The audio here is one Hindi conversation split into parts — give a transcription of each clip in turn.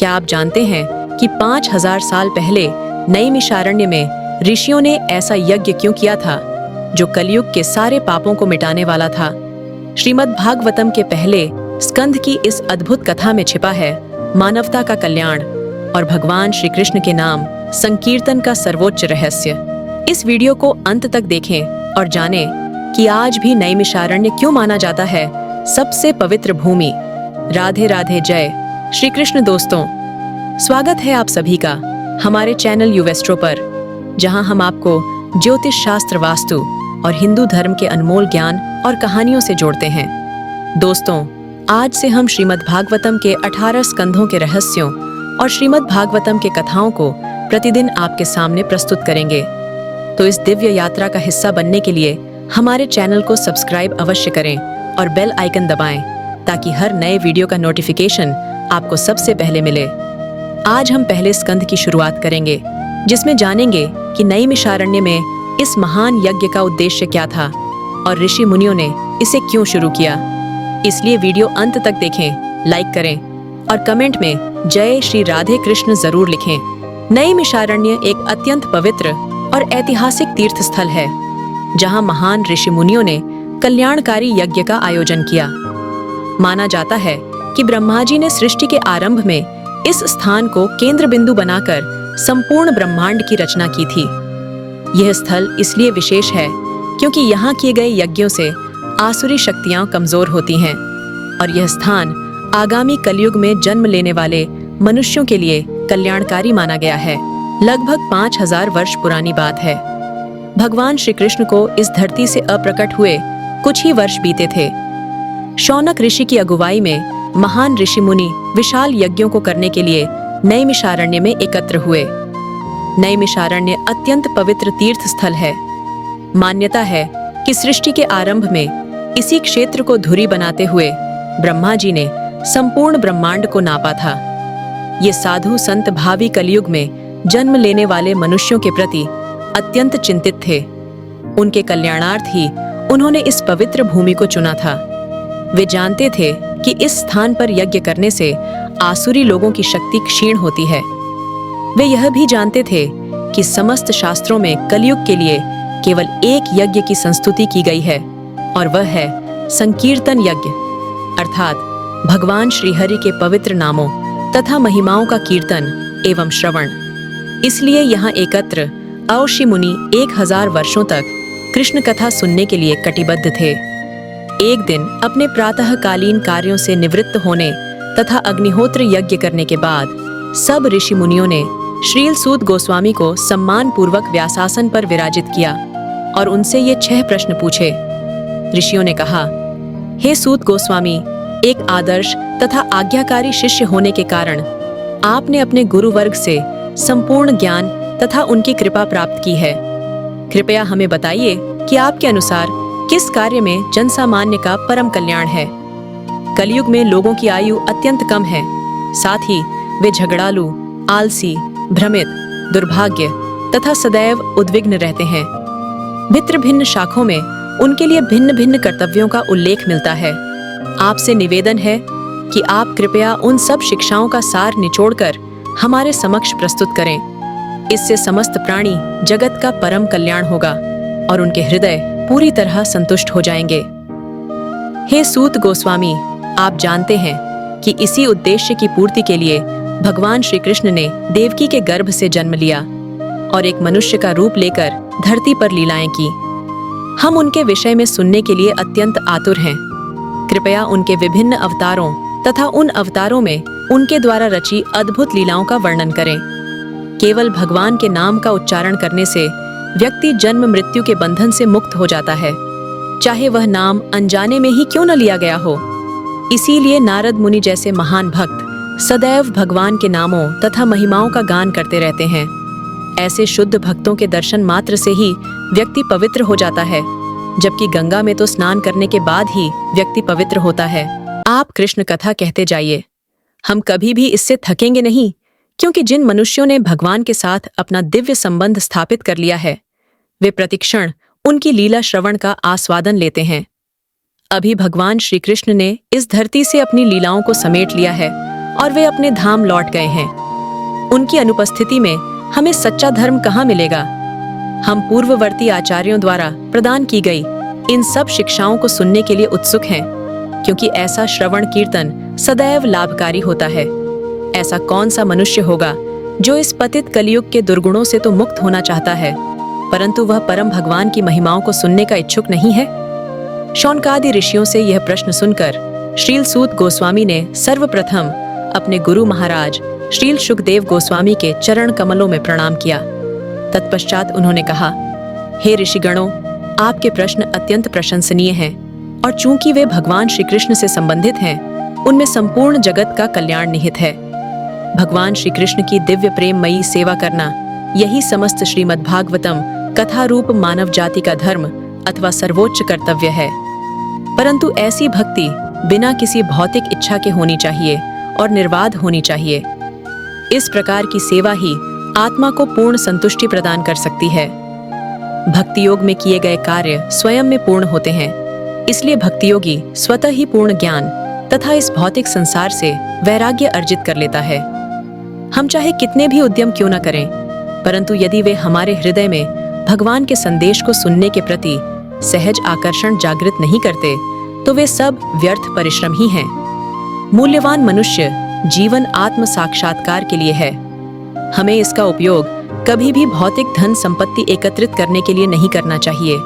क्या आप जानते हैं कि 5000 साल पहले नैमिषारण्य में ऋषियों ने ऐसा यज्ञ क्यों किया था जो कलयुग के सारे पापों को मिटाने वाला था? श्रीमद् भागवतम के पहले स्कंध की इस अद्भुत कथा में छिपा है मानवता का कल्याण और भगवान श्री कृष्ण के नाम संकीर्तन का सर्वोच्च रहस्य। इस वीडियो को अंत तक देखें और जानें कि आज भी नैमिषारण्य क्यों माना जाता है सबसे पवित्र भूमि। राधे राधे, जय श्री कृष्ण। दोस्तों, स्वागत है आप सभी का हमारे चैनल यूवेस्ट्रो पर, जहां हम आपको ज्योतिष शास्त्र, वास्तु और हिंदू धर्म के अनमोल ज्ञान और कहानियों से जोड़ते हैं। दोस्तों, आज से हम श्रीमद् भागवतम के 18 स्कंधों के रहस्यों और श्रीमद् भागवतम के कथाओं को प्रतिदिन आपके सामने प्रस्तुत करेंगे। तो इस दिव्य यात्रा का हिस्सा बनने के लिए हमारे चैनल को सब्सक्राइब अवश्य करें और बेल आइकन दबाएं ताकि हर नए वीडियो का नोटिफिकेशन आपको सबसे पहले मिले। आज हम पहले स्कंध की शुरुआत करेंगे, जिसमें जानेंगे कि नैमिषारण्य में इस महान यज्ञ का उद्देश्य क्या था और ऋषि मुनियों ने इसे क्यों शुरू किया। इसलिए वीडियो अंत तक देखें, लाइक करें और कमेंट में जय श्री राधे कृष्ण जरूर लिखें। नैमिषारण्य एक अत्यंत पवित्र और ऐतिहासिक तीर्थ स्थल है, जहां महान ऋषि मुनियों ने कल्याणकारी यज्ञ का आयोजन किया। माना जाता है कि ब्रह्मा जी ने सृष्टि के आरंभ में इस स्थान को केंद्र बिंदु बनाकर संपूर्ण ब्रह्मांड की रचना की थी। यह स्थल इसलिए विशेष है क्योंकि यहाँ किए गए यज्ञों से आसुरी शक्तियां कमजोर होती हैं और यह स्थान आगामी कलयुग में जन्म लेने वाले मनुष्यों के लिए कल्याणकारी माना गया है। लगभग 5000 वर्ष पुरानी बात है। भगवान श्री कृष्ण को इस धरती से अप्रकट हुए कुछ ही वर्ष बीते थे। शौनक ऋषि की अगुवाई में महान ऋषि मुनि विशाल यज्ञों को करने के लिए नैमिषारण्य में एकत्र हुए। नैमिषारण्य अत्यंत पवित्र तीर्थ स्थल है। मान्यता है कि सृष्टि के आरंभ में इसी क्षेत्र को धुरी बनाते हुए ब्रह्मा जी ने संपूर्ण ब्रह्मांड को नापा था। ये साधु संत भावी कलयुग में जन्म लेने वाले मनुष्यों के प्रति अत्यंत चिंतित थे। उनके कल्याणार्थ ही उन्होंने इस पवित्र भूमि को चुना था। वे जानते थे कि इस स्थान पर यज्ञ करने से आसुरी लोगों की शक्ति क्षीण होती है। वे यह भी जानते थे कि समस्त शास्त्रों में कलयुग के लिए केवल एक यज्ञ की संस्तुति की गई है और वह है संकीर्तन यज्ञ, अर्थात भगवान श्रीहरि के पवित्र नामों तथा महिमाओं का कीर्तन एवं श्रवण। इसलिए यहाँ एकत्र ऋषि मुनि 1000 वर्षों तक कृष्ण कथा सुनने के लिए कटिबद्ध थे। एक दिन अपने प्रातःकालीन कार्यों से निवृत्त होने तथा अग्निहोत्र यज्ञ करने के बाद सब ऋषि मुनियों ने श्रील सूत गोस्वामी को सम्मान पूर्वक व्यासासन पर विराजित किया और उनसे ये 6 प्रश्न पूछे। ऋषियों ने कहा, हे सूत गोस्वामी, एक आदर्श तथा आज्ञाकारी शिष्य होने के कारण आपने अपने गुरु वर्ग से संपूर्ण ज्ञान तथा उनकी कृपा प्राप्त की है। कृपया हमें बताइए कि आपके अनुसार किस कार्य में जनसामान्य का परम कल्याण है। कलयुग में लोगों की आयु अत्यंत कम है, साथ ही वे झगड़ालू, आलसी, भ्रमित, दुर्भाग्य तथा सदैव उद्विग्न रहते हैं। भिन्न भिन्न शाखों में उनके लिए भिन्न भिन्न कर्तव्यों का उल्लेख मिलता है। आपसे निवेदन है कि आप कृपया उन सब शिक्षाओं का सार निचोड़कर हमारे समक्ष प्रस्तुत करें। इससे समस्त प्राणी जगत का परम कल्याण होगा और उनके हृदय पूरी तरह संतुष्ट हो जाएंगे। हे सूत गोस्वामी, आप जानते हैं कि इसी उद्देश्य की पूर्ति के लिए भगवान श्री कृष्ण ने देवकी के गर्भ से जन्म लिया और एक मनुष्य का रूप लेकर धरती पर लीलाएं की। हम उनके विषय में सुनने के लिए अत्यंत आतुर हैं। कृपया उनके विभिन्न अवतारों तथा उन अवतारों में उनके द्वारा रची अद्भुत लीलाओं का वर्णन करें। केवल भगवान के नाम का उच्चारण करने से व्यक्ति जन्म मृत्यु के बंधन से मुक्त हो जाता है, चाहे वह नाम अनजाने में ही क्यों न लिया गया हो। इसीलिए नारद मुनि जैसे महान भक्त सदैव भगवान के नामों तथा महिमाओं का गान करते रहते हैं। ऐसे शुद्ध भक्तों के दर्शन मात्र से ही व्यक्ति पवित्र हो जाता है, जबकि गंगा में तो स्नान करने के बाद ही व्यक्ति पवित्र होता है। आप कृष्ण कथा कहते जाइए, हम कभी भी इससे थकेंगे नहीं, क्योंकि जिन मनुष्यों ने भगवान के साथ अपना दिव्य संबंध स्थापित कर लिया है, वे प्रतिक्षण उनकी लीला श्रवण का आस्वादन लेते हैं। अभी भगवान श्री कृष्ण ने इस धरती से अपनी लीलाओं को समेट लिया है और वे अपने धाम लौट गए हैं। उनकी अनुपस्थिति में हमें सच्चा धर्म कहाँ मिलेगा? हम पूर्ववर्ती आचार्यों द्वारा प्रदान की गई इन सब शिक्षाओं को सुनने के लिए उत्सुक हैं, क्योंकि ऐसा श्रवण कीर्तन सदैव लाभकारी होता है। ऐसा कौन सा मनुष्य होगा जो इस पतित कलयुग के दुर्गुणों से तो मुक्त होना चाहता है, परंतु वह परम भगवान की महिमाओं को सुनने का इच्छुक नहीं है? शौनकादि ऋषियों से यह प्रश्न सुनकर श्रील सूत गोस्वामी ने सर्वप्रथम अपने गुरु महाराज श्रील शुकदेव गोस्वामी के चरण कमलों में प्रणाम किया। तत्पश्चात उन्होंने कहा, हे ऋषिगणों, आपके प्रश्न अत्यंत प्रशंसनीय हैं, और चूंकि वे भगवान श्री कृष्ण से संबंधित हैं, उनमें संपूर्ण जगत का कल्याण निहित है। भगवान श्री कृष्ण की दिव्य प्रेममयी सेवा करना, यही समस्त श्रीमद्भागवतम कथा रूप मानव जाति का धर्म अथवा सर्वोच्च कर्तव्य है। परंतु ऐसी भक्ति बिना किसी भौतिक इच्छा के होनी चाहिए और निर्बाध होनी चाहिए। इस प्रकार की सेवा ही आत्मा को पूर्ण संतुष्टि प्रदान कर सकती है। भक्ति योग में किए गए कार्य स्वयं में पूर्ण होते हैं, इसलिए भक्ति योगी स्वतः ही पूर्ण ज्ञान तथा इस भौतिक संसार से वैराग्य अर्जित कर लेता है। हम चाहे कितने भी उद्यम क्यों न करें, परंतु यदि वे हमारे हृदय में भगवान के संदेश को सुनने के प्रति सहज आकर्षण जागृत नहीं करते, तो वे सब व्यर्थ परिश्रम ही हैं। मूल्यवान मनुष्य जीवन आत्म साक्षात्कार के लिए है। हमें इसका उपयोग कभी भी भौतिक धन संपत्ति एकत्रित करने के लिए नहीं करना चाहिए।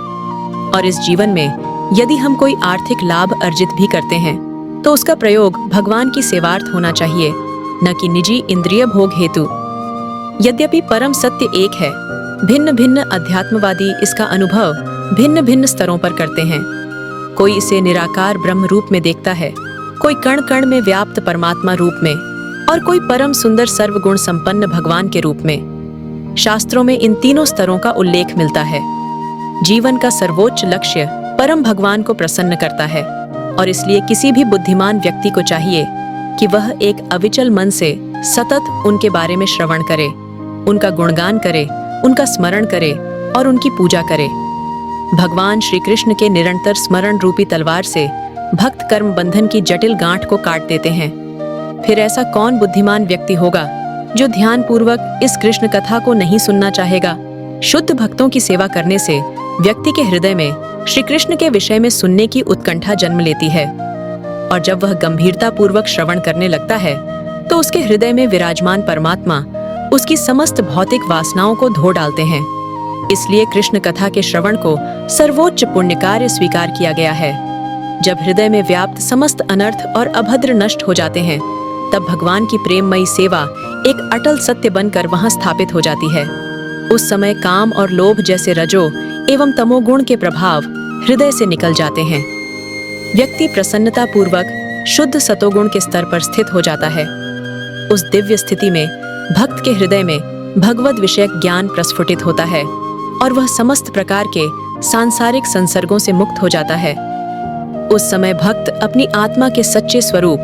और इस जीवन में यदि हम कोई आर्थिक लाभ अर्जित भी करते हैं, तो उसका प्रयोग भगवान की सेवार्थ होना चाहिए, न कि निजी इंद्रिय भोग हेतु। यद्यपि परम सत्य एक है, भिन्न भिन्न अध्यात्मवादी इसका अनुभव भिन्न भिन्न स्तरों पर करते हैं। कोई इसे निराकार ब्रह्म रूप में देखता है, कोई कण कण में व्याप्त परमात्मा रूप में, और कोई परम सुंदर सर्वगुण संपन्न भगवान के रूप में। शास्त्रों में इन तीनों स्तरों का उल्लेख मिलता है। जीवन का सर्वोच्च लक्ष्य परम भगवान को प्रसन्न करता है, और इसलिए किसी भी बुद्धिमान व्यक्ति को चाहिए कि वह एक अविचल मन से सतत उनके बारे में श्रवण करे, उनका गुणगान करे, उनका स्मरण करे और उनकी पूजा करे। भगवान श्री कृष्ण के निरंतर स्मरण रूपी तलवार से भक्त कर्म बंधन की जटिल गांठ को काट देते हैं। फिर ऐसा कौन बुद्धिमान व्यक्ति होगा जो ध्यान पूर्वक इस कृष्ण कथा को नहीं सुनना चाहेगा? शुद्ध भक्तों की सेवा करने से व्यक्ति के हृदय में श्री कृष्ण के विषय में सुनने की उत्कंठा जन्म लेती है, और जब वह गंभीरता पूर्वक श्रवण करने लगता है, तो उसके हृदय में विराजमान परमात्मा उसकी समस्त भौतिक वासनाओं को धो डालते हैं। इसलिए कृष्ण कथा के श्रवण को सर्वोच्च पुण्य कार्य स्वीकार किया गया है। जब हृदय में व्याप्त समस्त अनर्थ और अभद्र नष्ट हो जाते हैं, तब भगवान की प्रेममयी सेवा एक अटल सत्य बनकर वहां स्थापित हो जाती है। उस समय काम और लोभ जैसे रजो एवं तमोगुण के प्रभाव हृदय से निकल जाते हैं। व्यक्ति प्रसन्नता पूर्वक शुद्ध सतोगुण के स्तर पर स्थित हो जाता है। उस दिव्य स्थिति में भक्त के हृदय में भगवद विषयक ज्ञान प्रस्फुटित होता है, और वह समस्त प्रकार के सांसारिक संसर्गों से मुक्त हो जाता है। उस समय भक्त अपनी आत्मा के सच्चे स्वरूप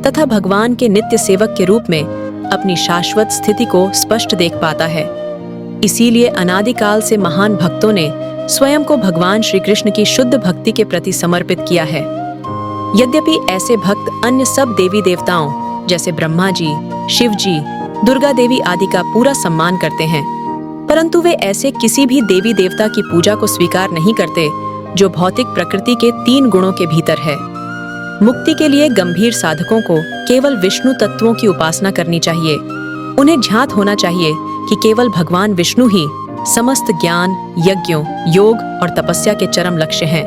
तथा भगवान के नित्य सेवक के रूप में अपनी शाश्वत स्थिति को स्पष्ट देख पाता है। इसीलिए अनादिकाल से महान भक्तों ने स्वयं को भगवान श्री कृष्ण की शुद्ध भक्ति के प्रति समर्पित किया है। यद्यपि ऐसे भक्त अन्य सब देवी देवताओं जैसे ब्रह्मा जी, शिव जी, दुर्गा देवी आदि का पूरा सम्मान करते हैं, परंतु वे ऐसे किसी भी देवी देवता की पूजा को स्वीकार नहीं करते जो भौतिक प्रकृति के 3 गुणों के भीतर है। मुक्ति के लिए गंभीर साधकों को केवल विष्णु तत्वों की उपासना करनी चाहिए। उन्हें ज्ञात होना चाहिए कि केवल भगवान विष्णु ही समस्त ज्ञान, यज्ञों, योग और तपस्या के चरम लक्ष्य हैं।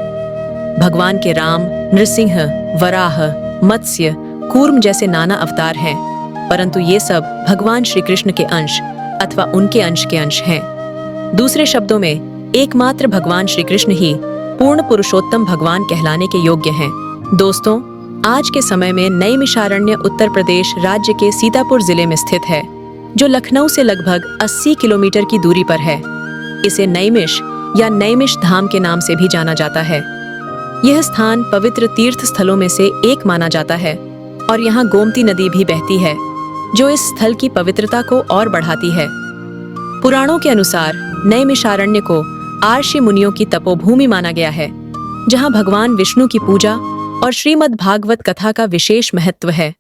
भगवान के राम, नृसिंह, वराह, मत्स्य, कूर्म जैसे नाना अवतार हैं, परंतु ये सब भगवान श्री कृष्ण के अंश अथवा उनके अंश के अंश हैं। दूसरे शब्दों में एकमात्र भगवान श्री कृष्ण ही पूर्ण पुरुषोत्तम भगवान कहलाने के योग्य हैं। दोस्तों, आज के समय में नैमिषारण्य उत्तर प्रदेश राज्य के सीतापुर जिले में स्थित है, जो लखनऊ से लगभग 80 किलोमीटर की दूरी पर है। इसे नैमिष या नैमिष धाम के नाम से भी जाना जाता है। यह स्थान पवित्र तीर्थ स्थलों में से एक माना जाता है, और यहाँ गोमती नदी भी बहती है, जो इस स्थल की पवित्रता को और बढ़ाती है। पुराणों के अनुसार नैमिषारण्य को आर्षि मुनियों की तपोभूमि माना गया है, जहाँ भगवान विष्णु की पूजा और श्रीमद् भागवत कथा का विशेष महत्व है।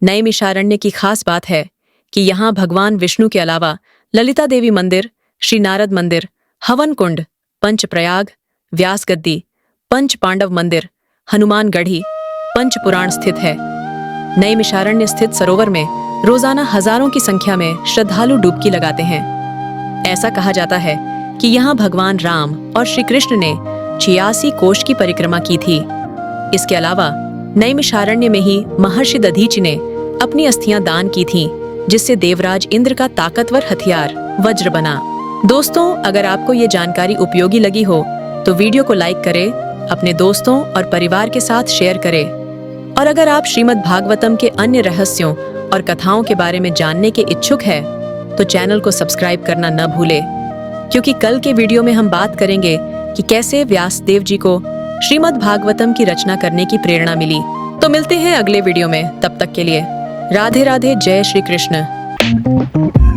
नैमिषारण्य की खास बात है कि यहाँ भगवान विष्णु के अलावा ललिता देवी मंदिर, श्री नारद मंदिर, हवन कुंड, पंचप्रयाग, व्यास गद्दी, पंच पांडव मंदिर, हनुमान गढ़ी, पंच पुराण स्थित है। नैमिषारण्य स्थित सरोवर में रोजाना हजारों की संख्या में श्रद्धालु डुबकी लगाते हैं। ऐसा कहा जाता है कि यहाँ भगवान राम और श्री कृष्ण ने 86 कोष की परिक्रमा की थी। इसके अलावा नैमिषारण्य में ही महर्षि दधीचि ने अपनी अस्थियां दान की थीं, जिससे देवराज इंद्र का ताकतवर हथियार वज्र बना। दोस्तों, अगर आपको ये जानकारी उपयोगी लगी हो तो वीडियो को लाइक करें, अपने दोस्तों और परिवार के साथ शेयर करें। और अगर आप श्रीमद् भागवतम के अन्य रहस्यों और कथाओं के बारे में जानने के इच्छुक है तो चैनल को सब्सक्राइब करना न भूलें, क्योंकि कल के वीडियो में हम बात करेंगे कि कैसे व्यासदेव जी को श्रीमद् भागवतम की रचना करने की प्रेरणा मिली। तो मिलते हैं अगले वीडियो में, तब तक के लिए राधे राधे, जय श्री कृष्ण।